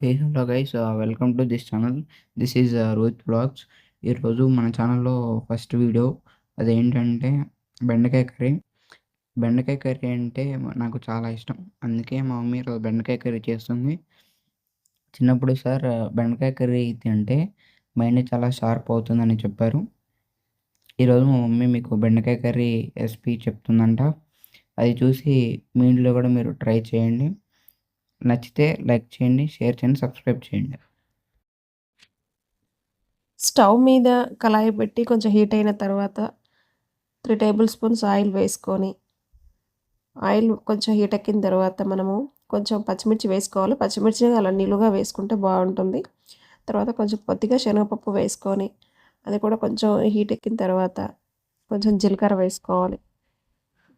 Hey hello guys welcome to this channel. This is Rohit blogs. ఈరోజు మన ఛానల్లో first video అదేంటంటే బెండకాయ కర్రీ. బెండకాయ కర్రీ అంటే నాకు చాలా ఇష్టం. అందుకే మా మమ్మీ ఈరోజు బెండకాయ కర్రీ చేస్తుంది. చిన్నప్పుడు సార్ బెండకాయ కర్రీ తింటే మైండ్ చాలా షార్ప్ అవుతుందని చెప్పారు. ఈరోజు మా మమ్మీ మీకు బెండకాయ కర్రీ రెసిపీ చెప్తుందంట. అది చూసి మీ ఇంట్లో కూడా మీరు ట్రై చేయండి. నచ్చితే లైక్ చేయండి, షేర్ చేయండి, సబ్స్క్రైబ్ చేయండి. స్టవ్ మీద కళాయి పెట్టి కొంచెం హీట్ అయిన తర్వాత 3 టేబుల్ స్పూన్స్ ఆయిల్ వేసుకొని, ఆయిల్ కొంచెం హీట్ ఎక్కిన తర్వాత మనము కొంచెం పచ్చిమిర్చి వేసుకోవాలి. పచ్చిమిర్చిని అలా నిలువుగా వేసుకుంటే బాగుంటుంది. తర్వాత కొంచెం కొద్దిగా శనగపప్పు వేసుకొని, అది కూడా కొంచెం హీట్ ఎక్కిన తర్వాత కొంచెం జీలకర్ర వేసుకోవాలి.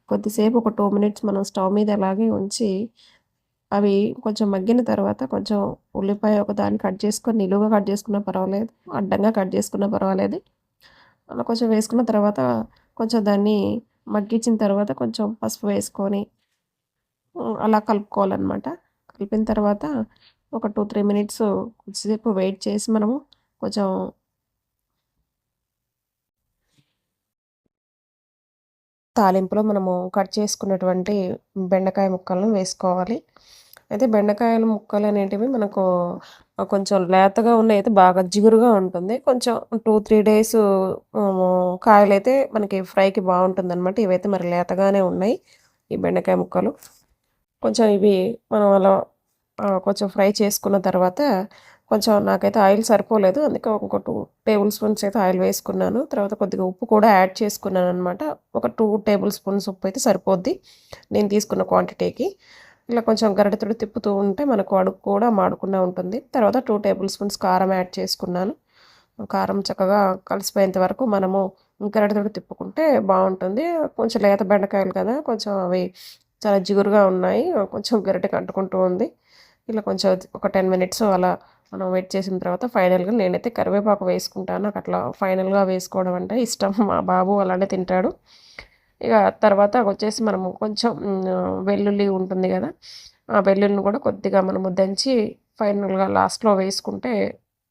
కొద్దిసేపు ఒక 2 మినిట్స్ మనం స్టవ్ మీద అలాగే ఉంచి, అవి కొంచెం మగ్గిన తర్వాత కొంచెం ఉల్లిపాయ ఒకదాన్ని కట్ చేసుకొని నిలువుగా కట్ చేసుకున్నా పర్వాలేదు, అడ్డంగా కట్ చేసుకున్నా పర్వాలేదు. అలా కొంచెం వేసుకున్న తర్వాత కొంచెం దాన్ని మగ్గించిన తర్వాత కొంచెం పసుపు వేసుకొని అలా కలుపుకోవాలన్నమాట. కలిపిన తర్వాత ఒక 2-3 మినిట్స్ కొద్దిసేపు వెయిట్ చేసి మనము కొంచెం తాలింపులో మనము కట్ చేసుకున్నటువంటి బెండకాయ ముక్కలను వేసుకోవాలి. అయితే బెండకాయల ముక్కలు అనేటివి మనకు కొంచెం లేతగా ఉన్నయితే బాగా జిగురుగా ఉంటుంది. కొంచెం 2-3 డేస్ కాయలైతే మనకి ఫ్రైకి బాగుంటుందన్నమాట. ఇవైతే మరి లేతగానే ఉన్నాయి ఈ బెండకాయ ముక్కలు. కొంచెం ఇవి మనం అలా కొంచెం ఫ్రై చేసుకున్న తర్వాత కొంచెం నాకైతే ఆయిల్ సరిపోలేదు. అందుకే ఒక 2 టేబుల్ స్పూన్స్ అయితే ఆయిల్ వేసుకున్నాను. తర్వాత కొద్దిగా ఉప్పు కూడా యాడ్ చేసుకున్నాను అనమాట. ఒక 2 టేబుల్ స్పూన్స్ ఉప్పు అయితే సరిపోద్ది నేను తీసుకున్న క్వాంటిటీకి. ఇలా కొంచెం గరిటెతోటి తిప్పుతూ ఉంటే మనకు అడుగు కూడా మాడకుండా ఉంటుంది. తర్వాత 2 టేబుల్ స్పూన్స్ కారం యాడ్ చేసుకున్నాను. కారం చక్కగా కలిసిపోయేంత వరకు మనము గరిటెతోటి తిప్పుకుంటే బాగుంటుంది. కొంచెం లేత బెండకాయలు కదా, కొంచెం అవి చాలా జిగురుగా ఉన్నాయి. కొంచెం గరిటెకి అంటుకుంటూ ఉంది. ఇలా కొంచెం ఒక 10 మినిట్స్ అలా మనం వెయిట్ చేసిన తర్వాత ఫైనల్గా నేనైతే కరివేపాకు వేసుకుంటాను. నాకు అట్లా ఫైనల్గా వేసుకోవడం అంటే ఇష్టం. మా బాబు అలానే తింటాడు. ఇక తర్వాత వచ్చేసి మనము కొంచెం వెల్లుల్లి ఉంటుంది కదా, ఆ వెల్లుల్లిని కూడా కొద్దిగా మనము దంచి ఫైనల్గా లాస్ట్లో వేసుకుంటే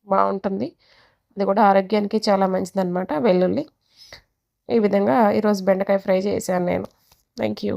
బాగుంటుంది. అది కూడా ఆరోగ్యానికి చాలా మంచిదన్నమాట వెల్లుల్లి. ఈ విధంగా ఈరోజు బెండకాయ ఫ్రై చేశాను నేను. Thank you.